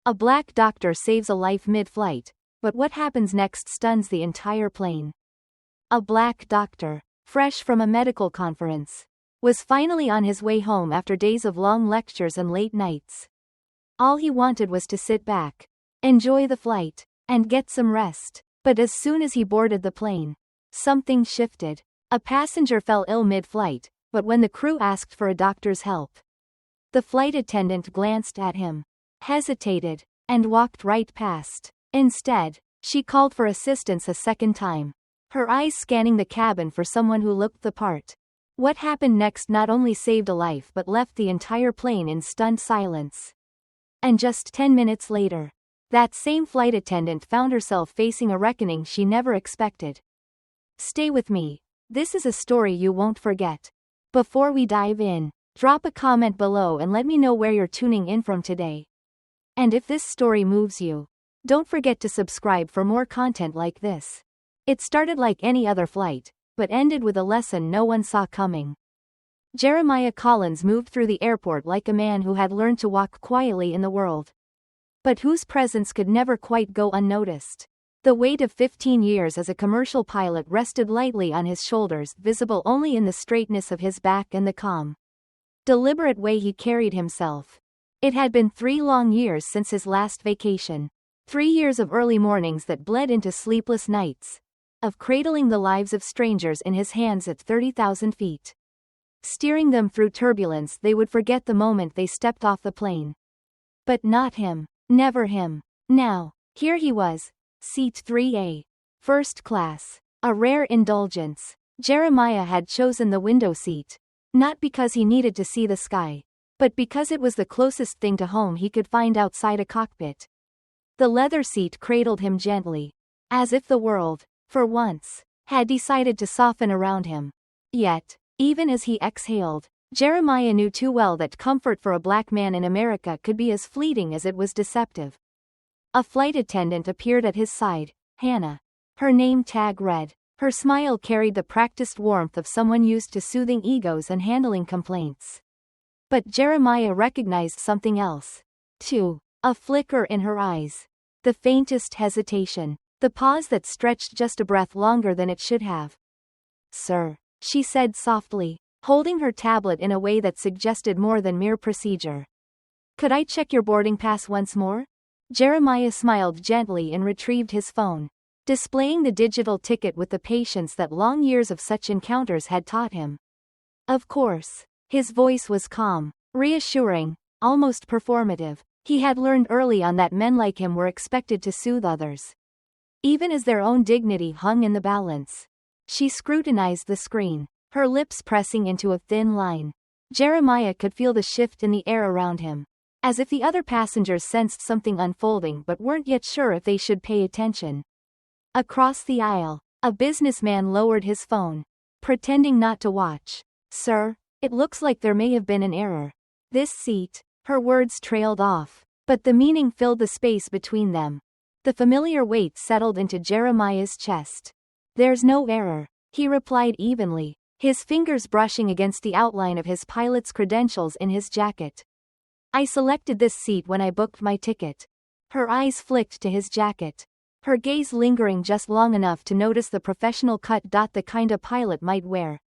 A black doctor saves a life mid-flight, but what happens next stuns the entire plane. A black doctor, fresh from a medical conference, was finally on his way home after days of long lectures and late nights. All he wanted was to sit back, enjoy the flight, and get some rest. But as soon as he boarded the plane, something shifted. A passenger fell ill mid-flight, but when the crew asked for a doctor's help, the flight attendant glanced at him, hesitated, and walked right past. Instead, she called for assistance a second time, her eyes scanning the cabin for someone who looked the part. What happened next not only saved a life but left the entire plane in stunned silence. And just 10 minutes later, that same flight attendant found herself facing a reckoning she never expected. Stay with me. This is a story you won't forget. Before we dive in, drop a comment below and let me know where you're tuning in from today. And if this story moves you, don't forget to subscribe for more content like this. It started like any other flight, but ended with a lesson no one saw coming. Jeremiah Collins moved through the airport like a man who had learned to walk quietly in the world, but whose presence could never quite go unnoticed. The weight of 15 years as a commercial pilot rested lightly on his shoulders, visible only in the straightness of his back and the calm, deliberate way he carried himself. It had been 3 long years since his last vacation. 3 years of early mornings that bled into sleepless nights, of cradling the lives of strangers in his hands at 30,000 feet. Steering them through turbulence they would forget the moment they stepped off the plane. But not him. Never him. Now, here he was, Seat 3A. First class. A rare indulgence. Jeremiah had chosen the window seat, not because he needed to see the sky, but because it was the closest thing to home he could find outside a cockpit. The leather seat cradled him gently, as if the world, for once, had decided to soften around him. Yet, even as he exhaled, Jeremiah knew too well that comfort for a black man in America could be as fleeting as it was deceptive. A flight attendant appeared at his side, Hannah. Her name tag read. Her smile carried the practiced warmth of someone used to soothing egos and handling complaints. But Jeremiah recognized something else, too. A flicker in her eyes. The faintest hesitation. The pause that stretched just a breath longer than it should have. "Sir," she said softly, holding her tablet in a way that suggested more than mere procedure. "Could I check your boarding pass once more?" Jeremiah smiled gently and retrieved his phone, displaying the digital ticket with the patience that long years of such encounters had taught him. Of course. His voice was calm, reassuring, almost performative. He had learned early on that men like him were expected to soothe others, even as their own dignity hung in the balance. She scrutinized the screen, her lips pressing into a thin line. Jeremiah could feel the shift in the air around him, as if the other passengers sensed something unfolding but weren't yet sure if they should pay attention. Across the aisle, a businessman lowered his phone, pretending not to watch. "Sir, it looks like there may have been an error. This seat," her words trailed off, but the meaning filled the space between them. The familiar weight settled into Jeremiah's chest. "There's no error," he replied evenly, his fingers brushing against the outline of his pilot's credentials in his jacket. "I selected this seat when I booked my ticket." Her eyes flicked to his jacket, her gaze lingering just long enough to notice the professional cut. The kind a pilot might wear.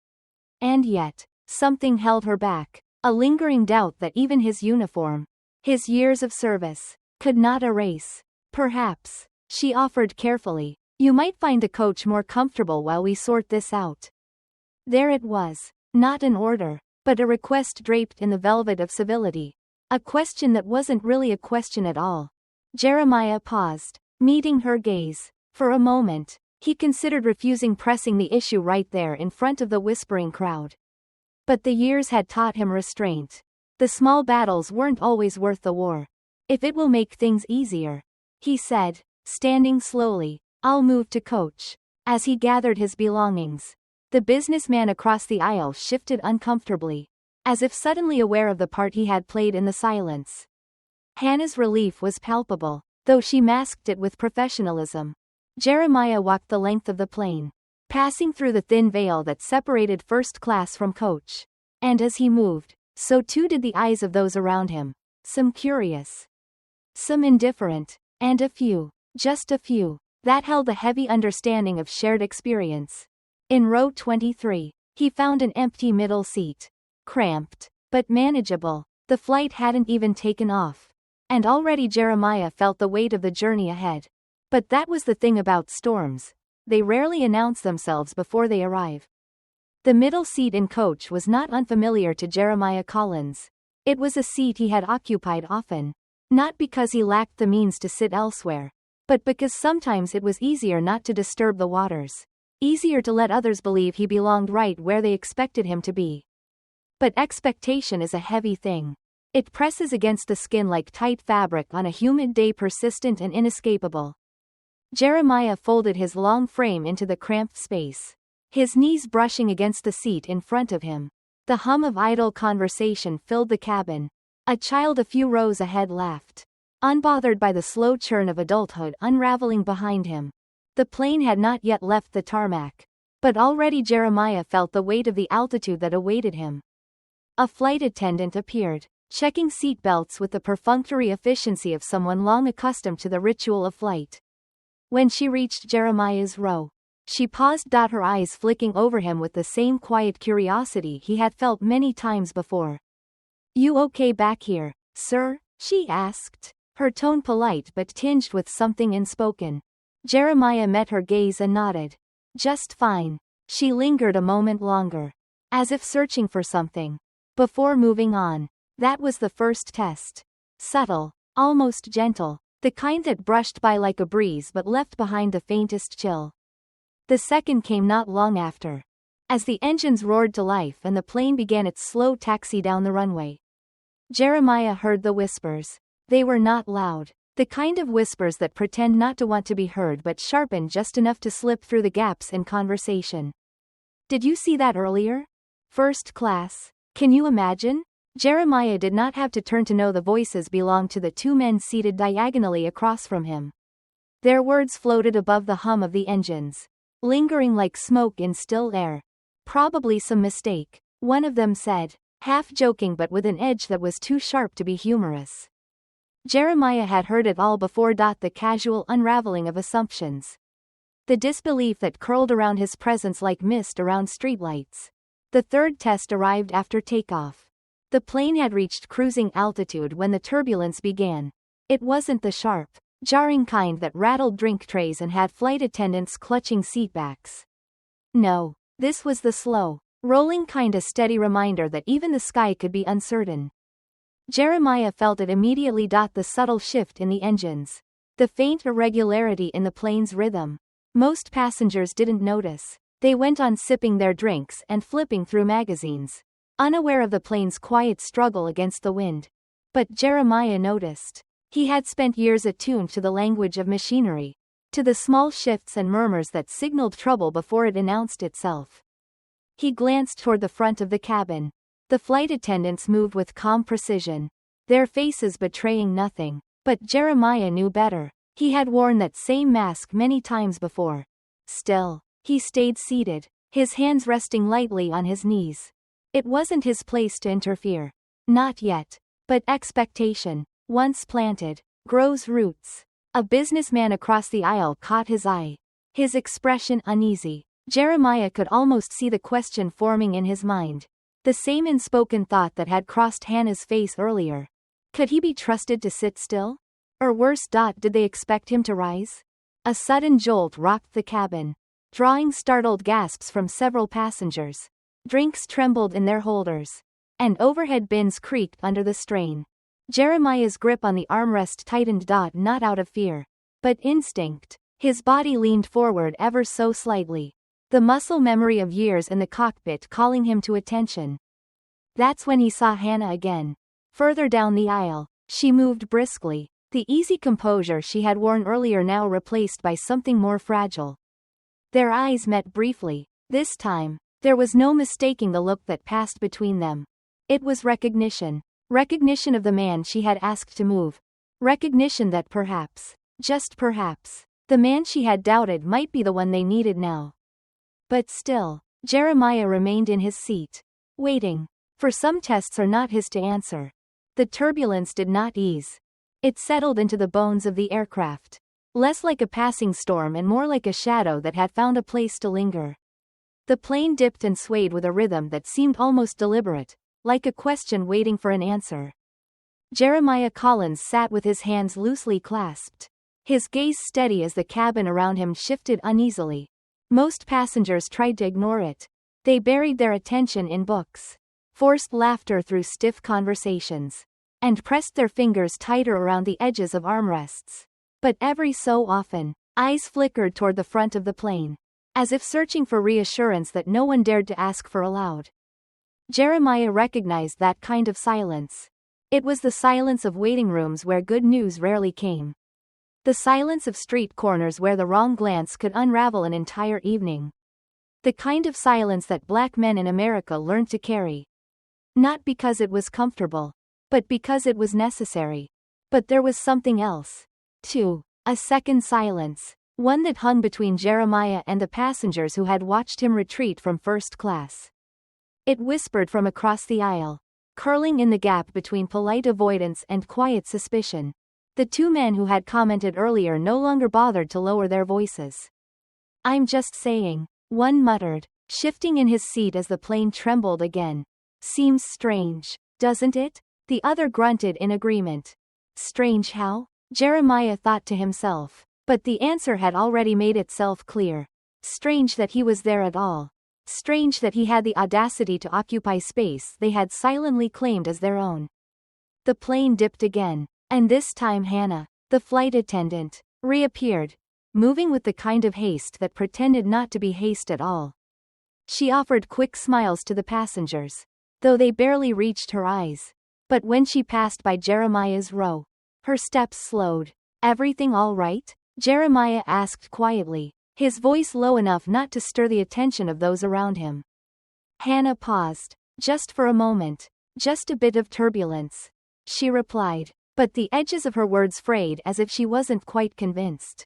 And yet, something held her back, a lingering doubt that even his uniform, his years of service, could not erase. "Perhaps," she offered carefully, "you might find the coach more comfortable while we sort this out." There it was, not an order, but a request draped in the velvet of civility. A question that wasn't really a question at all. Jeremiah paused, meeting her gaze. For a moment, he considered refusing, pressing the issue right there in front of the whispering crowd. But the years had taught him restraint. The small battles weren't always worth the war. "If it will make things easier," he said, standing slowly, "I'll move to coach." As he gathered his belongings, the businessman across the aisle shifted uncomfortably, as if suddenly aware of the part he had played in the silence. Hannah's relief was palpable, though she masked it with professionalism. Jeremiah walked the length of the plane, passing through the thin veil that separated first class from coach. And as he moved, so too did the eyes of those around him, some curious, some indifferent, and a few, just a few, that held the heavy understanding of shared experience. In row 23, he found an empty middle seat. Cramped, but manageable. The flight hadn't even taken off. And already Jeremiah felt the weight of the journey ahead. But that was the thing about storms. They rarely announce themselves before they arrive. The middle seat in coach was not unfamiliar to Jeremiah Collins. It was a seat he had occupied often. Not because he lacked the means to sit elsewhere, but because sometimes it was easier not to disturb the waters. Easier to let others believe he belonged right where they expected him to be. But expectation is a heavy thing. It presses against the skin like tight fabric on a humid day, persistent and inescapable. Jeremiah folded his long frame into the cramped space, his knees brushing against the seat in front of him. The hum of idle conversation filled the cabin. A child a few rows ahead laughed, unbothered by the slow churn of adulthood unraveling behind him. The plane had not yet left the tarmac, but already Jeremiah felt the weight of the altitude that awaited him. A flight attendant appeared, checking seat belts with the perfunctory efficiency of someone long accustomed to the ritual of flight. When she reached Jeremiah's row, she paused, her eyes flicking over him with the same quiet curiosity he had felt many times before. "You okay back here, sir?" she asked, her tone polite but tinged with something unspoken. Jeremiah met her gaze and nodded. "Just fine." She lingered a moment longer, as if searching for something, before moving on. That was the first test. Subtle, almost gentle, the kind that brushed by like a breeze but left behind the faintest chill. The second came not long after, as the engines roared to life and the plane began its slow taxi down the runway. Jeremiah heard the whispers. They were not loud, the kind of whispers that pretend not to want to be heard but sharpen just enough to slip through the gaps in conversation. "Did you see that earlier? First class. Can you imagine?" Jeremiah did not have to turn to know the voices belonged to the two men seated diagonally across from him. Their words floated above the hum of the engines, lingering like smoke in still air. "Probably some mistake," one of them said, half joking but with an edge that was too sharp to be humorous. Jeremiah had heard it all before. The casual unraveling of assumptions. The disbelief that curled around his presence like mist around streetlights. The third test arrived after takeoff. The plane had reached cruising altitude when the turbulence began. It wasn't the sharp, jarring kind that rattled drink trays and had flight attendants clutching seatbacks. No, this was the slow, rolling kind, a steady reminder that even the sky could be uncertain. Jeremiah felt it immediately. The subtle shift in the engines, the faint irregularity in the plane's rhythm. Most passengers didn't notice. They went on sipping their drinks and flipping through magazines, unaware of the plane's quiet struggle against the wind. But Jeremiah noticed. He had spent years attuned to the language of machinery, to the small shifts and murmurs that signaled trouble before it announced itself. He glanced toward the front of the cabin. The flight attendants moved with calm precision, their faces betraying nothing. But Jeremiah knew better. He had worn that same mask many times before. Still, he stayed seated, his hands resting lightly on his knees. It wasn't his place to interfere. Not yet. But expectation, once planted, grows roots. A businessman across the aisle caught his eye, his expression uneasy. Jeremiah could almost see the question forming in his mind. The same unspoken thought that had crossed Hannah's face earlier. Could he be trusted to sit still? Or worse, did they expect him to rise? A sudden jolt rocked the cabin, drawing startled gasps from several passengers. Drinks trembled in their holders, and overhead bins creaked under the strain. Jeremiah's grip on the armrest tightened. Not out of fear, but instinct. His body leaned forward ever so slightly, the muscle memory of years in the cockpit calling him to attention. That's when he saw Hannah again. Further down the aisle, she moved briskly, the easy composure she had worn earlier now replaced by something more fragile. Their eyes met briefly. This time, there was no mistaking the look that passed between them. It was recognition. Recognition of the man she had asked to move. Recognition that perhaps, just perhaps, the man she had doubted might be the one they needed now. But still, Jeremiah remained in his seat, waiting. For some tests are not his to answer. The turbulence did not ease. It settled into the bones of the aircraft. Less like a passing storm and more like a shadow that had found a place to linger. The plane dipped and swayed with a rhythm that seemed almost deliberate, like a question waiting for an answer. Jeremiah Collins sat with his hands loosely clasped, his gaze steady as the cabin around him shifted uneasily. Most passengers tried to ignore it. They buried their attention in books, forced laughter through stiff conversations, and pressed their fingers tighter around the edges of armrests. But every so often, eyes flickered toward the front of the plane, as if searching for reassurance that no one dared to ask for aloud. Jeremiah recognized that kind of silence. It was the silence of waiting rooms where good news rarely came. The silence of street corners where the wrong glance could unravel an entire evening. The kind of silence that black men in America learned to carry. Not because it was comfortable, but because it was necessary. But there was something else, too. A second silence. One that hung between Jeremiah and the passengers who had watched him retreat from first class. It whispered from across the aisle, curling in the gap between polite avoidance and quiet suspicion. The two men who had commented earlier no longer bothered to lower their voices. "I'm just saying," one muttered, shifting in his seat as the plane trembled again. "Seems strange, doesn't it?" The other grunted in agreement. Strange how? Jeremiah thought to himself. But the answer had already made itself clear. Strange that he was there at all. Strange that he had the audacity to occupy space they had silently claimed as their own. The plane dipped again, and this time Hannah, the flight attendant, reappeared, moving with the kind of haste that pretended not to be haste at all. She offered quick smiles to the passengers, though they barely reached her eyes. But when she passed by Jeremiah's row, her steps slowed. "Everything all right?" Jeremiah asked quietly, his voice low enough not to stir the attention of those around him. Hannah paused, just for a moment, "Just a bit of turbulence," she replied, but the edges of her words frayed as if she wasn't quite convinced.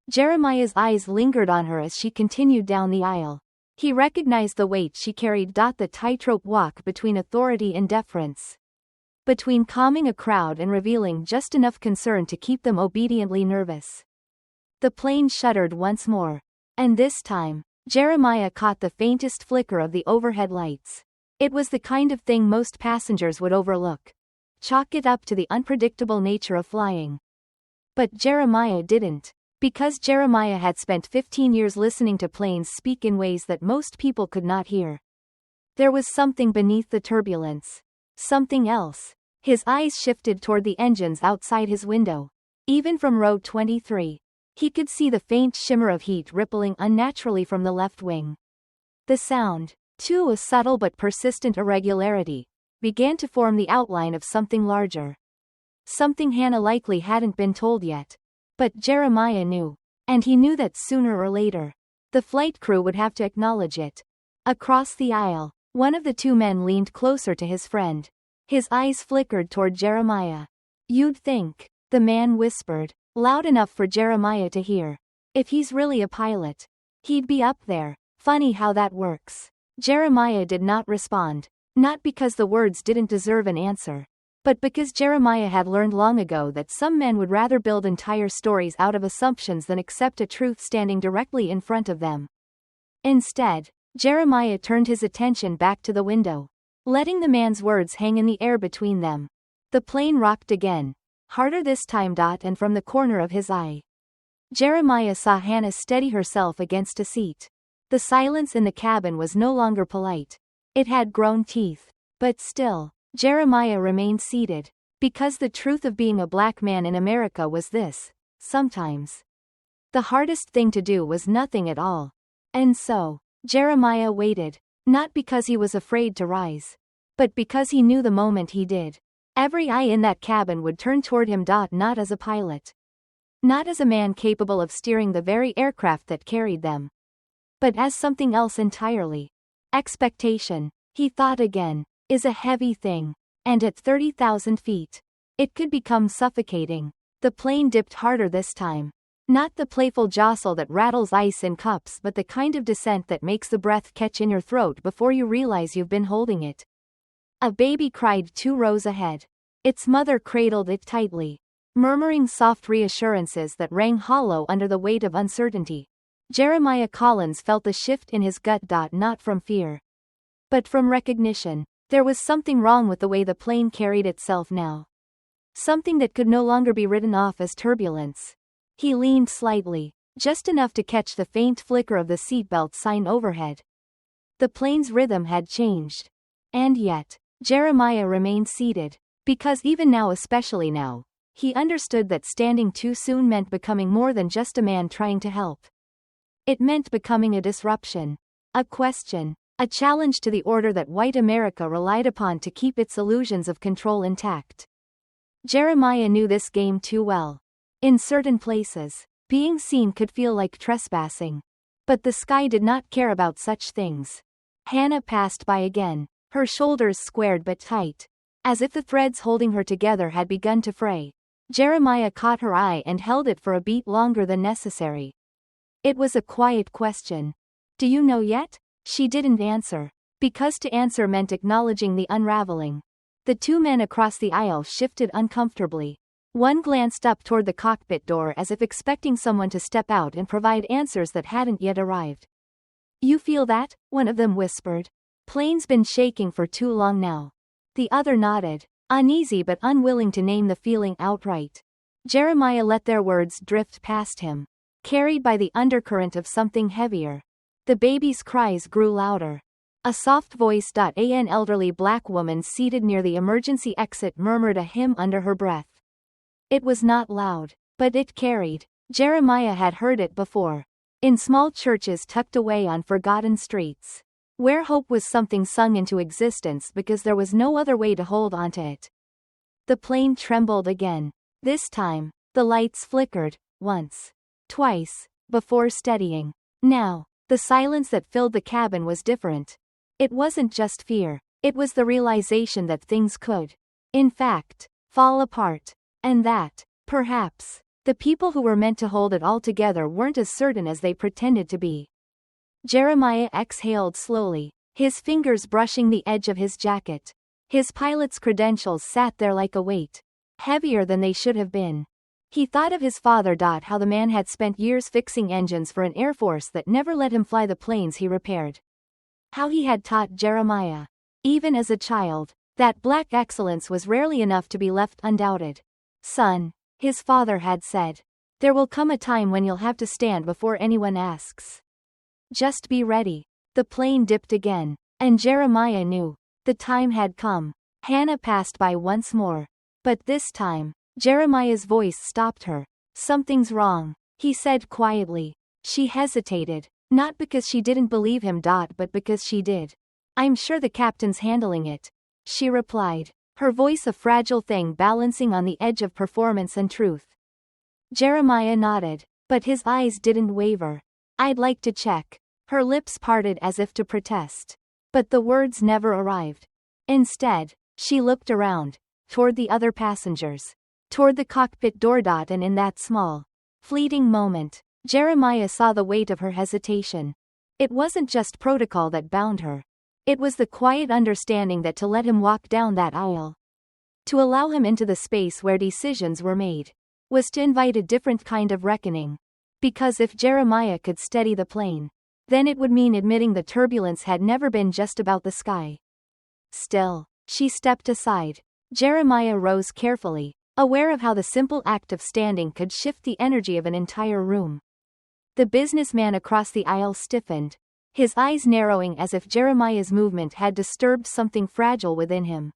Jeremiah's eyes lingered on her as she continued down the aisle. He recognized the weight she carried. The tightrope walk between authority and deference. Between calming a crowd and revealing just enough concern to keep them obediently nervous. The plane shuddered once more, and this time, Jeremiah caught the faintest flicker of the overhead lights. It was the kind of thing most passengers would overlook. Chalk it up to the unpredictable nature of flying. But Jeremiah didn't. Because Jeremiah had spent 15 years listening to planes speak in ways that most people could not hear. There was something beneath the turbulence. Something else. His eyes shifted toward the engines outside his window. Even from row 23, he could see the faint shimmer of heat rippling unnaturally from the left wing. The sound, too a subtle but persistent irregularity, began to form the outline of something larger. Something Hannah likely hadn't been told yet. But Jeremiah knew. And he knew that sooner or later, the flight crew would have to acknowledge it. Across the aisle, one of the two men leaned closer to his friend. His eyes flickered toward Jeremiah. "You'd think," the man whispered, loud enough for Jeremiah to hear, "if he's really a pilot, he'd be up there." Funny how that works. Jeremiah did not respond, not because the words didn't deserve an answer, but because Jeremiah had learned long ago that some men would rather build entire stories out of assumptions than accept a truth standing directly in front of them. Instead, Jeremiah turned his attention back to the window, letting the man's words hang in the air between them. The plane rocked again, harder this time. And from the corner of his eye, Jeremiah saw Hannah steady herself against a seat. The silence in the cabin was no longer polite. It had grown teeth. But still, Jeremiah remained seated, because the truth of being a black man in America was this: sometimes the hardest thing to do was nothing at all. And so, Jeremiah waited, not because he was afraid to rise, but because he knew the moment he did, every eye in that cabin would turn toward him. Not as a pilot, not as a man capable of steering the very aircraft that carried them, but as something else entirely. Expectation, he thought again, is a heavy thing, and at 30,000 feet, it could become suffocating. The plane dipped harder this time. Not the playful jostle that rattles ice in cups, but the kind of descent that makes the breath catch in your throat before you realize you've been holding it. A baby cried 2 rows ahead. Its mother cradled it tightly. murmuring soft reassurances that rang hollow under the weight of uncertainty. Jeremiah Collins felt the shift in his gut. Not from fear, but from recognition. There was something wrong with the way the plane carried itself now. Something that could no longer be written off as turbulence. He leaned slightly, just enough to catch the faint flicker of the seatbelt sign overhead. The plane's rhythm had changed. And yet, Jeremiah remained seated, because even now, especially now, he understood that standing too soon meant becoming more than just a man trying to help. It meant becoming a disruption, a question, a challenge to the order that white America relied upon to keep its illusions of control intact. Jeremiah knew this game too well. In certain places, being seen could feel like trespassing. But the sky did not care about such things. Hannah passed by again, her shoulders squared but tight, as if the threads holding her together had begun to fray. Jeremiah caught her eye and held it for a beat longer than necessary. It was a quiet question. "Do you know yet?" She didn't answer, because to answer meant acknowledging the unraveling. The two men across the aisle shifted uncomfortably. One glanced up toward the cockpit door as if expecting someone to step out and provide answers that hadn't yet arrived. "You feel that?" one of them whispered. "Plane's been shaking for too long now." The other nodded, uneasy but unwilling to name the feeling outright. Jeremiah let their words drift past him, carried by the undercurrent of something heavier. The baby's cries grew louder. A soft voice. An elderly black woman seated near the emergency exit murmured a hymn under her breath. It was not loud, but it carried. Jeremiah had heard it before. In small churches tucked away on forgotten streets, where hope was something sung into existence because there was no other way to hold onto it. The plane trembled again. This time, the lights flickered, once, twice, before steadying. Now, the silence that filled the cabin was different. It wasn't just fear, it was the realization that things could, in fact, fall apart. And that, perhaps, the people who were meant to hold it all together weren't as certain as they pretended to be. Jeremiah exhaled slowly, his fingers brushing the edge of his jacket. His pilot's credentials sat there like a weight, heavier than they should have been. He thought of his father. How the man had spent years fixing engines for an air force that never let him fly the planes he repaired. How he had taught Jeremiah, even as a child, that black excellence was rarely enough to be left undoubted. "Son," his father had said, "there will come a time when you'll have to stand before anyone asks. Just be ready." The plane dipped again, and Jeremiah knew the time had come. Hannah passed by once more, but this time, Jeremiah's voice stopped her. "Something's wrong," he said quietly. She hesitated, not because she didn't believe him. But because she did. "I'm sure the captain's handling it," she replied, her voice a fragile thing balancing on the edge of performance and truth. Jeremiah nodded, but his eyes didn't waver. "I'd like to check." Her lips parted as if to protest, but the words never arrived. Instead, she looked around, toward the other passengers, toward the cockpit door. And in that small, fleeting moment, Jeremiah saw the weight of her hesitation. It wasn't just protocol that bound her. It was the quiet understanding that to let him walk down that aisle, to allow him into the space where decisions were made, was to invite a different kind of reckoning. Because if Jeremiah could steady the plane, then it would mean admitting the turbulence had never been just about the sky. Still, she stepped aside. Jeremiah rose carefully, aware of how the simple act of standing could shift the energy of an entire room. The businessman across the aisle stiffened, his eyes narrowing as if Jeremiah's movement had disturbed something fragile within him.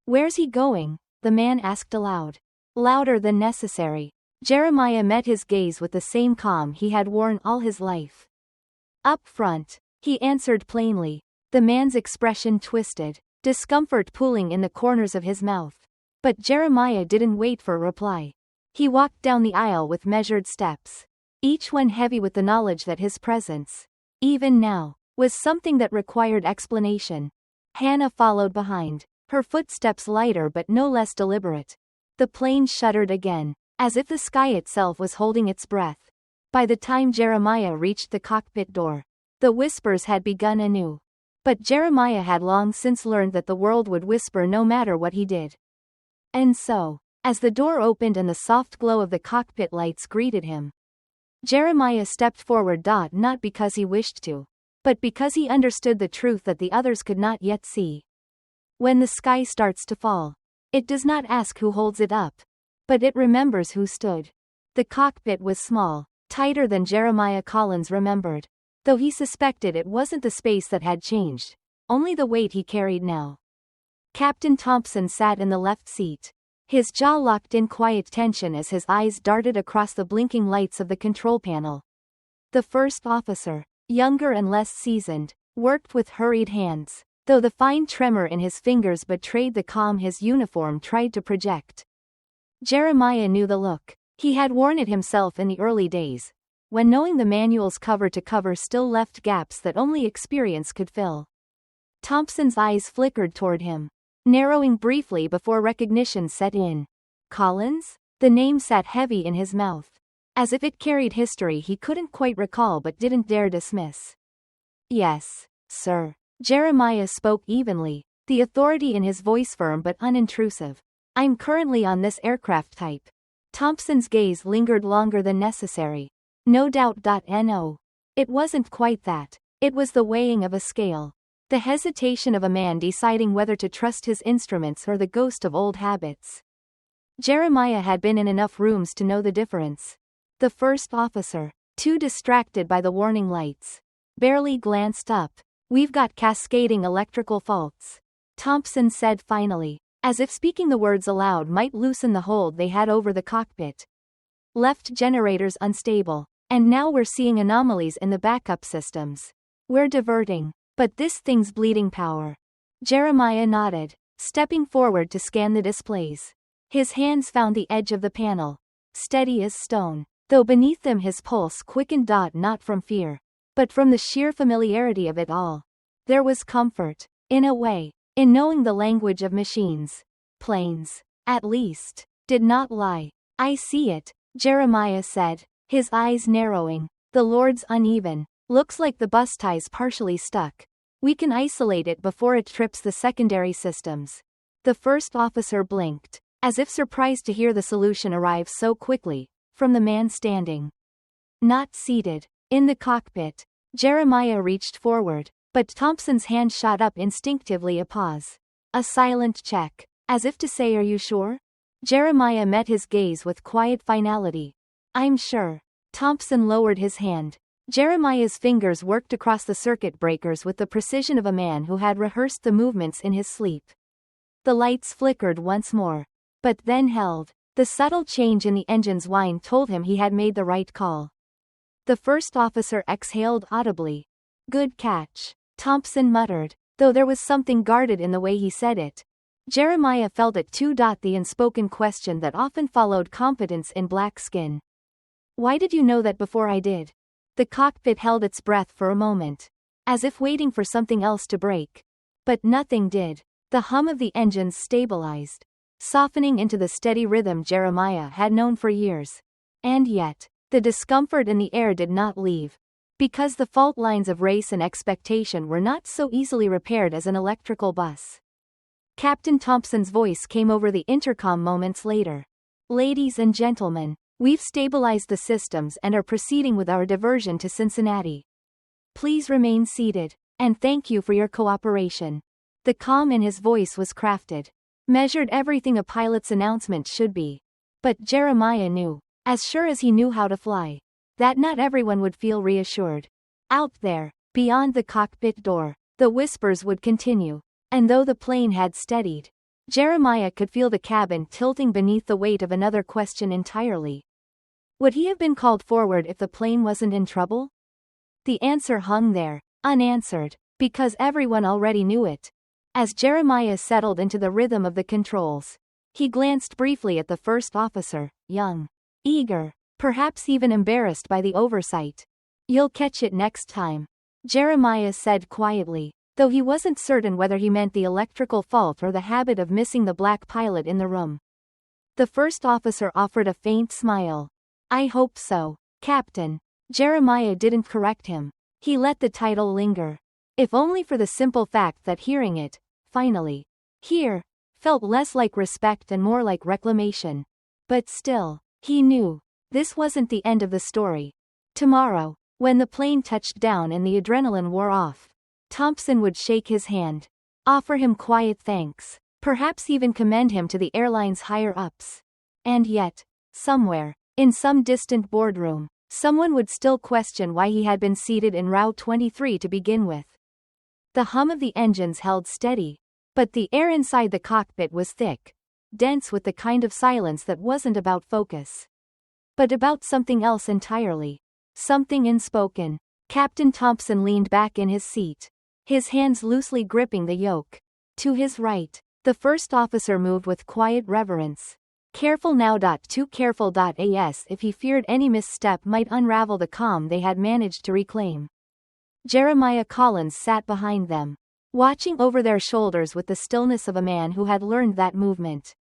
"Where's he going?" the man asked aloud. Louder than necessary. Jeremiah met his gaze with the same calm he had worn all his life. "Up front," he answered plainly. The man's expression twisted, discomfort pooling in the corners of his mouth. But Jeremiah didn't wait for a reply. He walked down the aisle with measured steps, each one heavy with the knowledge that his presence, even now, was something that required explanation. Hannah followed behind, her footsteps lighter but no less deliberate. The plane shuddered again, as if the sky itself was holding its breath. By the time Jeremiah reached the cockpit door, the whispers had begun anew. But Jeremiah had long since learned that the world would whisper no matter what he did. And so, as the door opened and the soft glow of the cockpit lights greeted him. Jeremiah stepped forward, not because he wished to, but because he understood the truth that the others could not yet see. When the sky starts to fall, it does not ask who holds it up, but it remembers who stood. The cockpit was small, tighter than Jeremiah Collins remembered, though he suspected it wasn't the space that had changed, only the weight he carried now. Captain Thompson sat in the left seat, his jaw locked in quiet tension as his eyes darted across the blinking lights of the control panel. The first officer, younger and less seasoned, worked with hurried hands, though the fine tremor in his fingers betrayed the calm his uniform tried to project. Jeremiah knew the look. He had worn it himself in the early days, when knowing the manual's cover to cover still left gaps that only experience could fill. Thompson's eyes flickered toward him, narrowing briefly before recognition set in. Collins? The name sat heavy in his mouth, as if it carried history he couldn't quite recall but didn't dare dismiss. Yes, sir. Jeremiah spoke evenly, the authority in his voice firm but unintrusive. I'm currently on this aircraft type. Thompson's gaze lingered longer than necessary. No doubt. No. It wasn't quite that. It was the weighing of a scale. The hesitation of a man deciding whether to trust his instruments or the ghost of old habits. Jeremiah had been in enough rooms to know the difference. The first officer, too distracted by the warning lights, barely glanced up. We've got cascading electrical faults, Thompson said finally, as if speaking the words aloud might loosen the hold they had over the cockpit. Left generators unstable, and now we're seeing anomalies in the backup systems. We're diverting, but this thing's bleeding power. Jeremiah nodded, stepping forward to scan the displays. His hands found the edge of the panel, steady as stone, though beneath them his pulse quickened. Not from fear, but from the sheer familiarity of it all. There was comfort, in a way, in knowing the language of machines. Planes, at least, did not lie. I see it, Jeremiah said, his eyes narrowing. The Lord's uneven. Looks like the bus tie's partially stuck. We can isolate it before it trips the secondary systems. The first officer blinked, as if surprised to hear the solution arrive so quickly, from the man standing. Not seated. In the cockpit, Jeremiah reached forward, but Thompson's hand shot up instinctively. A pause. A silent check, as if to say, "Are you sure?" Jeremiah met his gaze with quiet finality. "I'm sure." Thompson lowered his hand. Jeremiah's fingers worked across the circuit breakers with the precision of a man who had rehearsed the movements in his sleep. The lights flickered once more, but then held. The subtle change in the engine's whine told him he had made the right call. The first officer exhaled audibly. "Good catch," Thompson muttered, though there was something guarded in the way he said it. Jeremiah felt it too. The unspoken question that often followed confidence in black skin. "Why did you know that before I did?" The cockpit held its breath for a moment, as if waiting for something else to break. But nothing did. The hum of the engines stabilized, softening into the steady rhythm Jeremiah had known for years. And yet, the discomfort in the air did not leave. Because the fault lines of race and expectation were not so easily repaired as an electrical bus. Captain Thompson's voice came over the intercom moments later. "Ladies and gentlemen, we've stabilized the systems and are proceeding with our diversion to Cincinnati. Please remain seated, and thank you for your cooperation." The calm in his voice was crafted, measured, everything a pilot's announcement should be. But Jeremiah knew, as sure as he knew how to fly, that not everyone would feel reassured. Out there, beyond the cockpit door, the whispers would continue, and though the plane had steadied, Jeremiah could feel the cabin tilting beneath the weight of another question entirely. Would he have been called forward if the plane wasn't in trouble? The answer hung there, unanswered, because everyone already knew it. As Jeremiah settled into the rhythm of the controls, he glanced briefly at the first officer, young, eager, perhaps even embarrassed by the oversight. "You'll catch it next time," Jeremiah said quietly, though he wasn't certain whether he meant the electrical fault or the habit of missing the black pilot in the room. The first officer offered a faint smile. "I hope so, Captain." Jeremiah didn't correct him. He let the title linger. If only for the simple fact that hearing it, finally, here, felt less like respect and more like reclamation. But still, he knew, this wasn't the end of the story. Tomorrow, when the plane touched down and the adrenaline wore off, Thompson would shake his hand, offer him quiet thanks, perhaps even commend him to the airline's higher-ups. And yet, somewhere, in some distant boardroom, someone would still question why he had been seated in row 23 to begin with. The hum of the engines held steady, but the air inside the cockpit was thick, dense with the kind of silence that wasn't about focus, but about something else entirely. Something unspoken. Captain Thompson leaned back in his seat, his hands loosely gripping the yoke. To his right, the first officer moved with quiet reverence. Careful now. Too careful. As if he feared any misstep might unravel the calm they had managed to reclaim. Jeremiah Collins sat behind them, watching over their shoulders with the stillness of a man who had learned that movement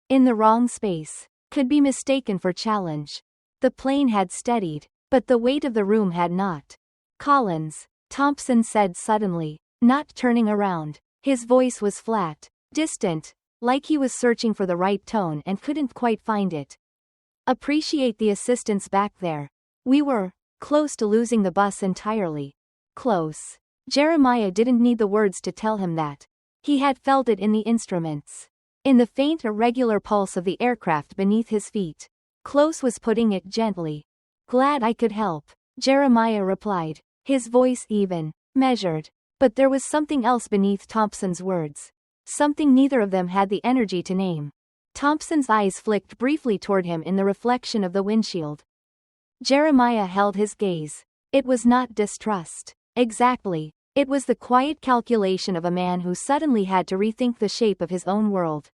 in the wrong space could be mistaken for challenge. The plane had steadied, but the weight of the room had not. Collins, Thompson said suddenly, not turning around. His voice was flat, distant, like he was searching for the right tone and couldn't quite find it. Appreciate the assistance back there. We were close to losing the bus entirely. Close. Jeremiah didn't need the words to tell him that. He had felt it in the instruments, in the faint irregular pulse of the aircraft beneath his feet. Close was putting it gently. Glad I could help, Jeremiah replied, his voice even, measured. But there was something else beneath Thompson's words. Something neither of them had the energy to name. Thompson's eyes flicked briefly toward him in the reflection of the windshield. Jeremiah held his gaze. It was not distrust. Exactly. It was the quiet calculation of a man who suddenly had to rethink the shape of his own world.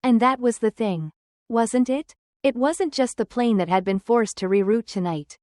And that was the thing, wasn't it? It wasn't just the plane that had been forced to reroute tonight.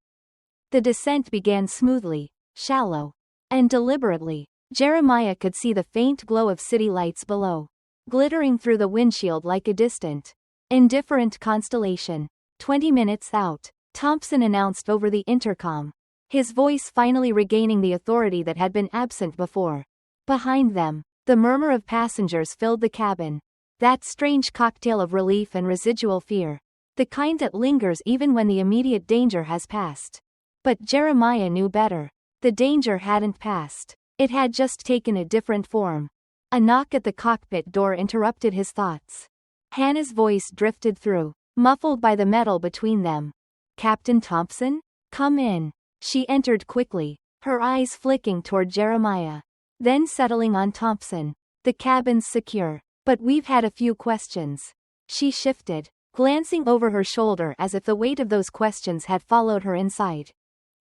The descent began smoothly, shallow, and deliberately. Jeremiah could see the faint glow of city lights below, glittering through the windshield like a distant, indifferent constellation. 20 minutes out, Thompson announced over the intercom, his voice finally regaining the authority that had been absent before. Behind them, the murmur of passengers filled the cabin. That strange cocktail of relief and residual fear. The kind that lingers even when the immediate danger has passed. But Jeremiah knew better. The danger hadn't passed. It had just taken a different form. A knock at the cockpit door interrupted his thoughts. Hannah's voice drifted through, muffled by the metal between them. Captain Thompson? Come in. She entered quickly, her eyes flicking toward Jeremiah, then settling on Thompson. The cabin's secure, but we've had a few questions. She shifted, glancing over her shoulder as if the weight of those questions had followed her inside.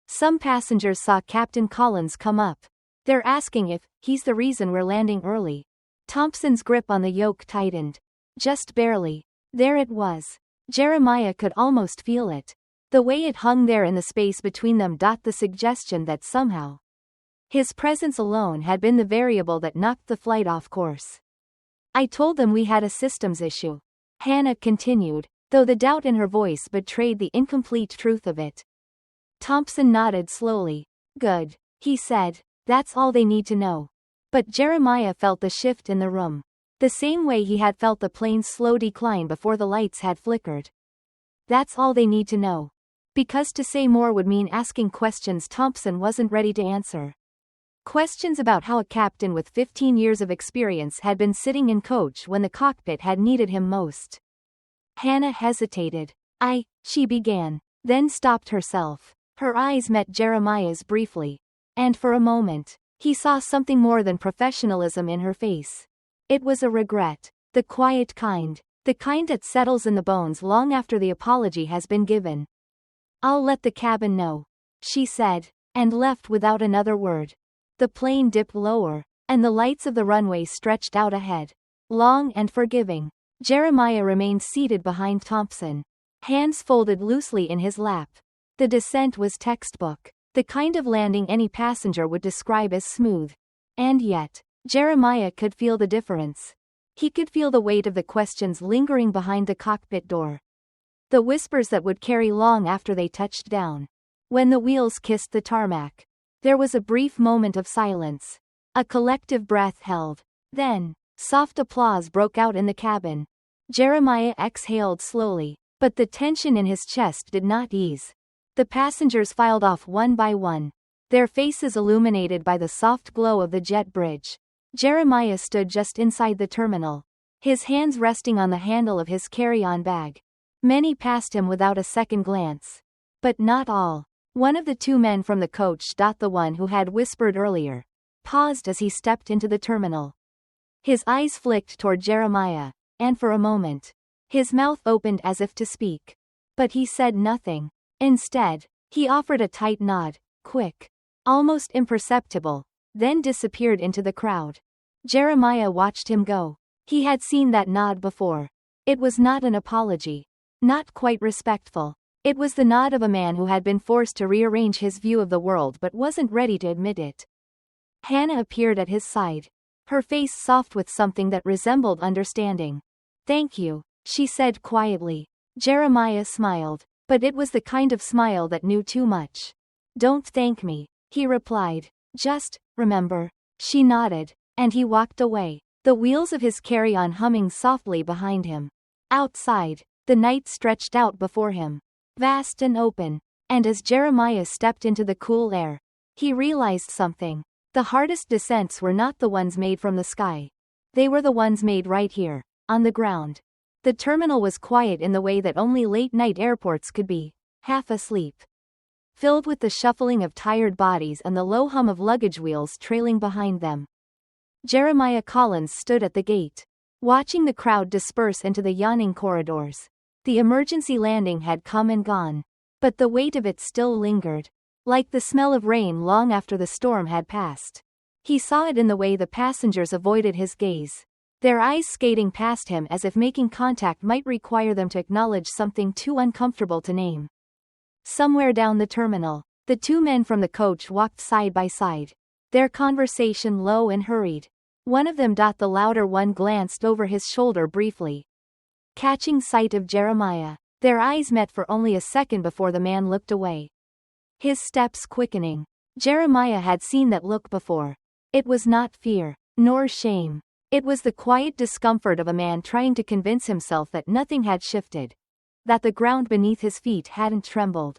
Some passengers saw Captain Collins come up. They're asking if he's the reason we're landing early. Thompson's grip on the yoke tightened. Just barely. There it was. Jeremiah could almost feel it. The way it hung there in the space between them. The suggestion that somehow his presence alone had been the variable that knocked the flight off course. I told them we had a systems issue, Hannah continued, though the doubt in her voice betrayed the incomplete truth of it. Thompson nodded slowly. Good, he said. That's all they need to know. But Jeremiah felt the shift in the room, the same way he had felt the plane's slow decline before the lights had flickered. That's all they need to know. Because to say more would mean asking questions Thompson wasn't ready to answer. Questions about how a captain with 15 years of experience had been sitting in coach when the cockpit had needed him most. Hannah hesitated. She began, then stopped herself. Her eyes met Jeremiah's briefly. And for a moment, he saw something more than professionalism in her face. It was a regret, the quiet kind, the kind that settles in the bones long after the apology has been given. I'll let the cabin know, she said, and left without another word. The plane dipped lower, and the lights of the runway stretched out ahead, long and forgiving. Jeremiah remained seated behind Thompson, hands folded loosely in his lap. The descent was textbook, the kind of landing any passenger would describe as smooth. And yet, Jeremiah could feel the difference. He could feel the weight of the questions lingering behind the cockpit door. The whispers that would carry long after they touched down. When the wheels kissed the tarmac, there was a brief moment of silence. A collective breath held. Then, Soft applause broke out in the cabin. Jeremiah exhaled slowly, but the tension in his chest did not ease. The passengers filed off one by one, their faces illuminated by the soft glow of the jet bridge. Jeremiah stood just inside the terminal, his hands resting on the handle of his carry-on bag. Many passed him without a second glance. But not all. One of the two men from the coach, the one who had whispered earlier, paused as he stepped into the terminal. His eyes flicked toward Jeremiah, and for a moment, his mouth opened as if to speak. But he said nothing. Instead, he offered a tight nod, quick, almost imperceptible, then disappeared into the crowd. Jeremiah watched him go. He had seen that nod before. It was not an apology. Not quite respectful. It was the nod of a man who had been forced to rearrange his view of the world but wasn't ready to admit it. Hannah appeared at his side, her face soft with something that resembled understanding. "Thank you," she said quietly. Jeremiah smiled, but it was the kind of smile that knew too much. "Don't thank me," he replied. "Just, remember." She nodded, and he walked away, the wheels of his carry-on humming softly behind him. Outside, the night stretched out before him, vast and open, and as Jeremiah stepped into the cool air, he realized something. The hardest descents were not the ones made from the sky. They were the ones made right here, on the ground. The terminal was quiet in the way that only late-night airports could be, half asleep, filled with the shuffling of tired bodies and the low hum of luggage wheels trailing behind them. Jeremiah Collins stood at the gate, watching the crowd disperse into the yawning corridors. The emergency landing had come and gone, but the weight of it still lingered, like the smell of rain long after the storm had passed. He saw it in the way the passengers avoided his gaze, their eyes skating past him as if making contact might require them to acknowledge something too uncomfortable to name. Somewhere down the terminal, the two men from the coach walked side by side, their conversation low and hurried. One of them, the louder one, glanced over his shoulder briefly, catching sight of Jeremiah. Their eyes met for only a second before the man looked away, his steps quickening. Jeremiah had seen that look before. It was not fear, nor shame. It was the quiet discomfort of a man trying to convince himself that nothing had shifted, that the ground beneath his feet hadn't trembled,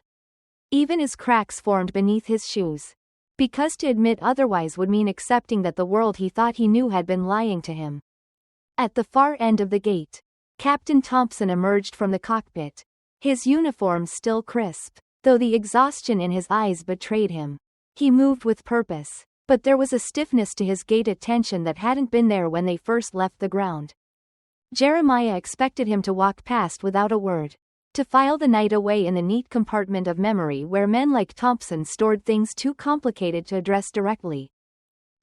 even as cracks formed beneath his shoes. Because to admit otherwise would mean accepting that the world he thought he knew had been lying to him. At the far end of the gate, Captain Thompson emerged from the cockpit, his uniform still crisp, though the exhaustion in his eyes betrayed him. He moved with purpose, but there was a stiffness to his gait, a tension that hadn't been there when they first left the ground. Jeremiah expected him to walk past without a word, to file the night away in the neat compartment of memory where men like Thompson stored things too complicated to address directly.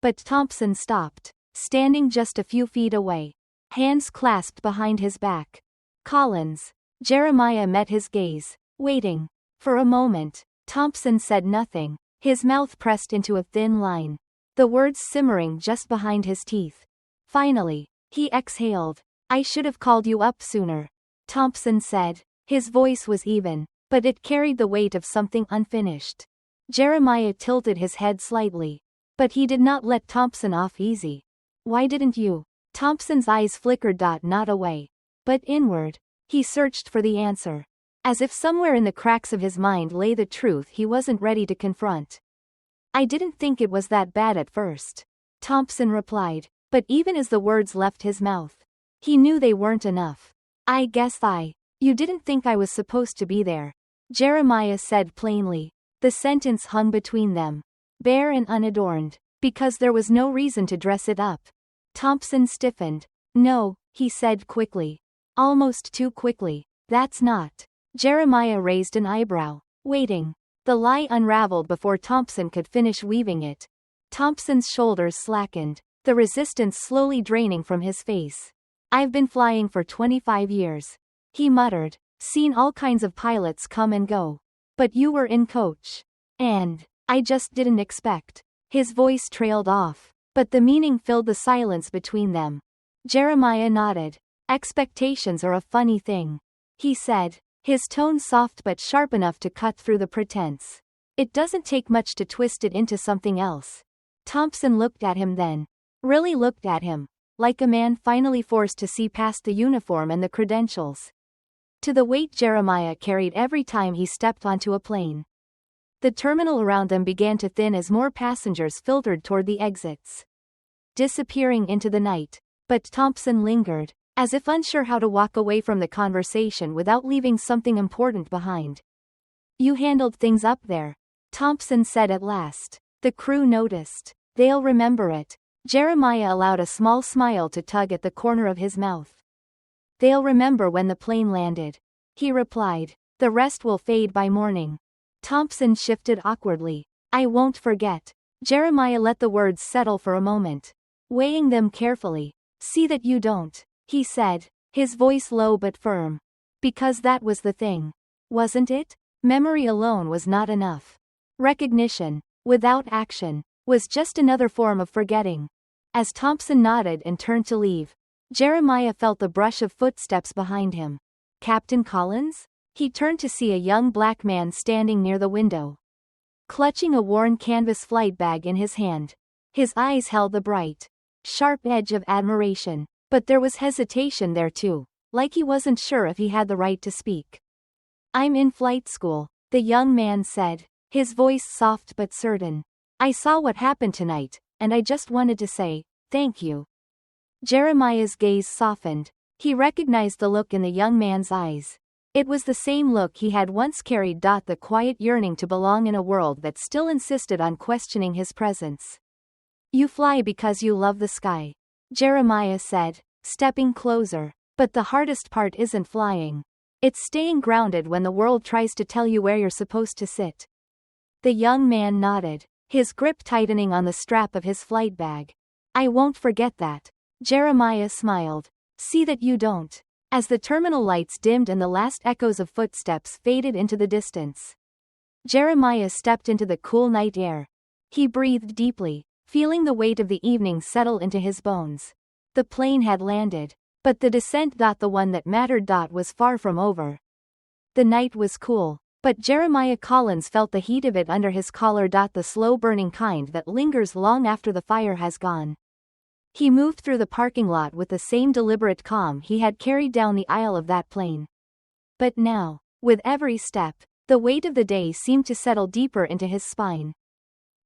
But Thompson stopped, standing just a few feet away, hands clasped behind his back. "Collins." Jeremiah met his gaze, waiting. For a moment, Thompson said nothing, his mouth pressed into a thin line, the words simmering just behind his teeth. Finally, he exhaled. "I should have called you up sooner," Thompson said. His voice was even, but it carried the weight of something unfinished. Jeremiah tilted his head slightly, but he did not let Thompson off easy. "Why didn't you?" Thompson's eyes flickered, not away, but inward. He searched for the answer, as if somewhere in the cracks of his mind lay the truth he wasn't ready to confront. "I didn't think it was that bad at first," Thompson replied, but even as the words left his mouth, he knew they weren't enough. "I guess You didn't think I was supposed to be there," Jeremiah said plainly. The sentence hung between them, bare and unadorned, because there was no reason to dress it up. Thompson stiffened. "No," he said quickly. Almost too quickly. "That's not." Jeremiah raised an eyebrow, waiting. The lie unraveled before Thompson could finish weaving it. Thompson's shoulders slackened, the resistance slowly draining from his face. "I've been flying for 25 years. He muttered. "Seen all kinds of pilots come and go. But you were in coach. And I just didn't expect." His voice trailed off, but the meaning filled the silence between them. Jeremiah nodded. "Expectations are a funny thing," he said, his tone soft but sharp enough to cut through the pretense. "It doesn't take much to twist it into something else." Thompson looked at him then. Really looked at him. like a man finally forced to see past the uniform and the credentials. To the weight Jeremiah carried every time he stepped onto a plane. The terminal around them began to thin as more passengers filtered toward the exits, disappearing into the night. But Thompson lingered, as if unsure how to walk away from the conversation without leaving something important behind. "You handled things up there," Thompson said at last. The crew noticed. "They'll remember it." Jeremiah allowed a small smile to tug at the corner of his mouth. "They'll remember when the plane landed," he replied. "The rest will fade by morning." Thompson shifted awkwardly. "I won't forget." Jeremiah let the words settle for a moment, weighing them carefully. "See that you don't," he said, his voice low but firm. Because that was the thing, wasn't it? Memory alone was not enough. Recognition, without action, was just another form of forgetting. As Thompson nodded and turned to leave, Jeremiah felt the brush of footsteps behind him. "Captain Collins?" He turned to see a young black man standing near the window, clutching a worn canvas flight bag in his hand. His eyes held the bright, sharp edge of admiration, but there was hesitation there too, like he wasn't sure if he had the right to speak. "I'm in flight school," the young man said, his voice soft but certain. "I saw what happened tonight, and I just wanted to say, thank you." Jeremiah's gaze softened. He recognized the look in the young man's eyes. It was the same look he had once carried. The quiet yearning to belong in a world that still insisted on questioning his presence. "You fly because you love the sky," Jeremiah said, stepping closer. "But the hardest part isn't flying. It's staying grounded when the world tries to tell you where you're supposed to sit." The young man nodded, his grip tightening on the strap of his flight bag. "I won't forget that." Jeremiah smiled. "See that you don't." As the terminal lights dimmed and the last echoes of footsteps faded into the distance, Jeremiah stepped into the cool night air. He breathed deeply, feeling the weight of the evening settle into his bones. The plane had landed, but the descent, the one that mattered, was far from over. The night was cool, but Jeremiah Collins felt the heat of it under his collar, the slow-burning kind that lingers long after the fire has gone. He moved through the parking lot with the same deliberate calm he had carried down the aisle of that plane. But now, with every step, the weight of the day seemed to settle deeper into his spine.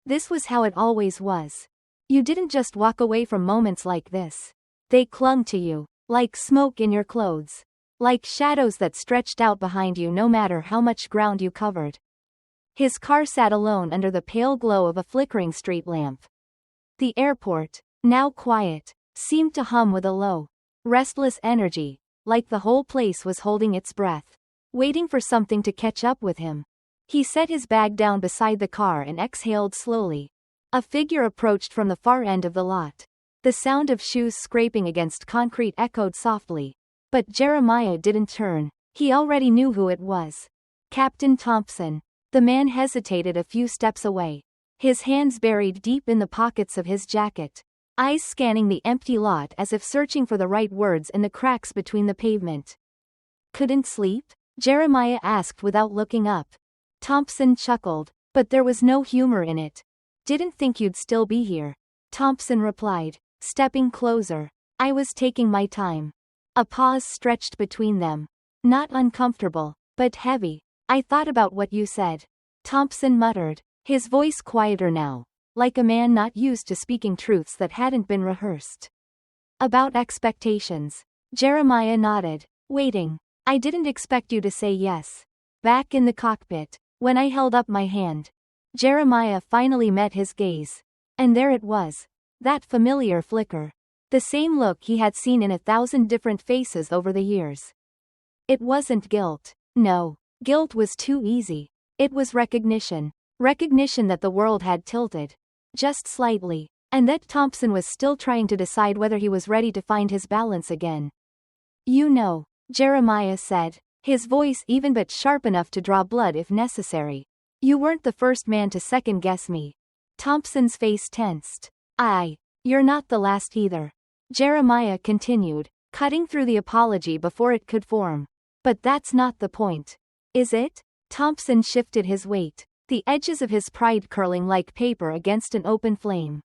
This was how it always was. You didn't just walk away from moments like this. They clung to you, like smoke in your clothes, like shadows that stretched out behind you no matter how much ground you covered. His car sat alone under the pale glow of a flickering street lamp. The airport, now quiet, seemed to hum with a low, restless energy, like the whole place was holding its breath, waiting for something to catch up with him. He set his bag down beside the car and exhaled slowly. A figure approached from the far end of the lot. The sound of shoes scraping against concrete echoed softly. But Jeremiah didn't turn. He already knew who it was. Captain Thompson. The man hesitated a few steps away, his hands buried deep in the pockets of his jacket, eyes scanning the empty lot as if searching for the right words in the cracks between the pavement. "Couldn't sleep?" Jeremiah asked without looking up. Thompson chuckled, but there was no humor in it. "Didn't think you'd still be here," Thompson replied, stepping closer. "I was taking my time." A pause stretched between them. Not uncomfortable, but heavy. "I thought about what you said," Thompson muttered, his voice quieter now, like a man not used to speaking truths that hadn't been rehearsed. "About expectations." Jeremiah nodded, waiting. "I didn't expect you to say yes." Back in the cockpit, when I held up my hand, Jeremiah finally met his gaze. And there it was, that familiar flicker. The same look he had seen in 1,000 different faces over the years. It wasn't guilt. No, guilt was too easy. It was recognition. Recognition that the world had tilted, just slightly, and that Thompson was still trying to decide whether he was ready to find his balance again. "You know," Jeremiah said, his voice even but sharp enough to draw blood if necessary. "You weren't the first man to second-guess me." Thompson's face tensed. You're not the last either," Jeremiah continued, cutting through the apology before it could form. "But that's not the point. Is it?" Thompson shifted his weight, the edges of his pride curling like paper against an open flame.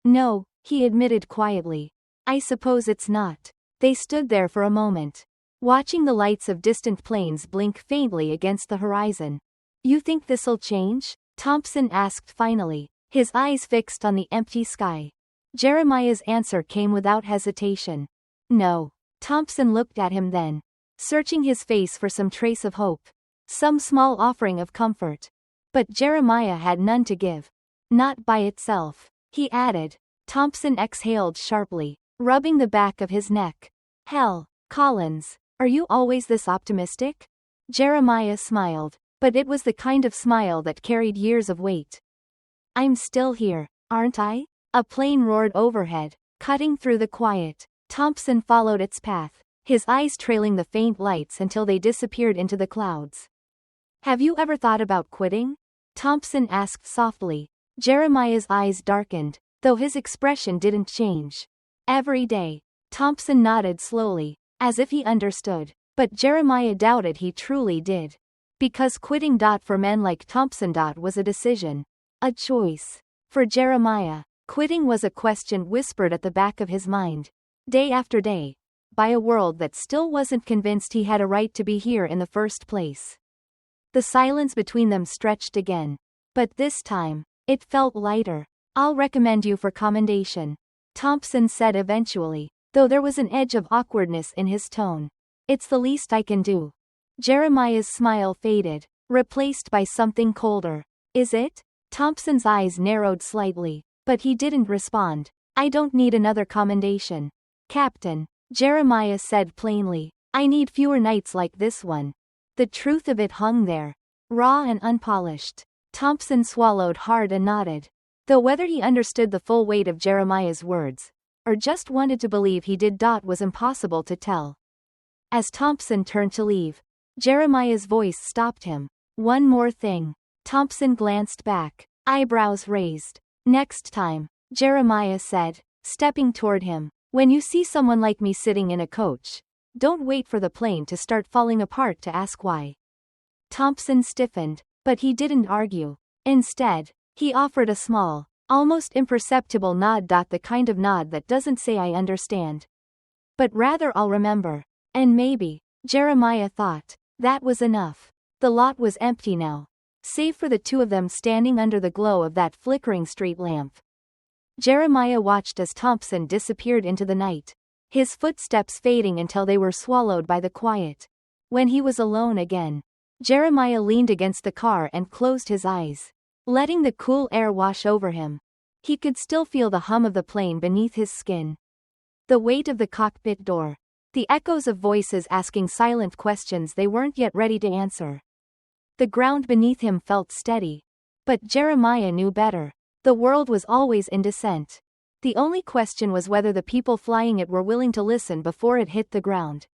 "No," he admitted quietly. I suppose it's not. They stood there for a moment, watching the lights of distant planes blink faintly against the horizon. You think this'll change? Thompson asked finally, his eyes fixed on the empty sky. Jeremiah's answer came without hesitation. No. Thompson looked at him then, searching his face for some trace of hope, some small offering of comfort. But Jeremiah had none to give. Not by itself, he added. Thompson exhaled sharply, rubbing the back of his neck. Hell, Collins, are you always this optimistic? Jeremiah smiled, but it was the kind of smile that carried years of weight. I'm still here, aren't I? A plane roared overhead, cutting through the quiet. Thompson followed its path, his eyes trailing the faint lights until they disappeared into the clouds. Have you ever thought about quitting? Thompson asked softly. Jeremiah's eyes darkened, though his expression didn't change. Every day. Thompson nodded slowly, as if he understood, but Jeremiah doubted he truly did. Because quitting. For men like Thompson. Was a decision. A choice. For Jeremiah, quitting was a question whispered at the back of his mind, day after day, by a world that still wasn't convinced he had a right to be here in the first place. The silence between them stretched again, but this time, it felt lighter. I'll recommend you for commendation, Thompson said eventually, though there was an edge of awkwardness in his tone. It's the least I can do. Jeremiah's smile faded, replaced by something colder. Is it? Thompson's eyes narrowed slightly, but he didn't respond. I don't need another commendation, Captain, Jeremiah said plainly. I need fewer nights like this one. The truth of it hung there, raw and unpolished. Thompson swallowed hard and nodded, though whether he understood the full weight of Jeremiah's words, or just wanted to believe he did, was impossible to tell. As Thompson turned to leave, Jeremiah's voice stopped him. One more thing. Thompson glanced back, eyebrows raised. Next time, Jeremiah said, stepping toward him, when you see someone like me sitting in a coach, don't wait for the plane to start falling apart to ask why. Thompson stiffened, but he didn't argue. Instead, he offered a small, almost imperceptible nod. The kind of nod that doesn't say I understand, but rather I'll remember. And maybe, Jeremiah thought, that was enough. The lot was empty now, save for the two of them standing under the glow of that flickering street lamp. Jeremiah watched as Thompson disappeared into the night, his footsteps fading until they were swallowed by the quiet. When he was alone again, Jeremiah leaned against the car and closed his eyes, letting the cool air wash over him. He could still feel the hum of the plane beneath his skin, the weight of the cockpit door, the echoes of voices asking silent questions they weren't yet ready to answer. The ground beneath him felt steady. But Jeremiah knew better. The world was always in descent. The only question was whether the people flying it were willing to listen before it hit the ground.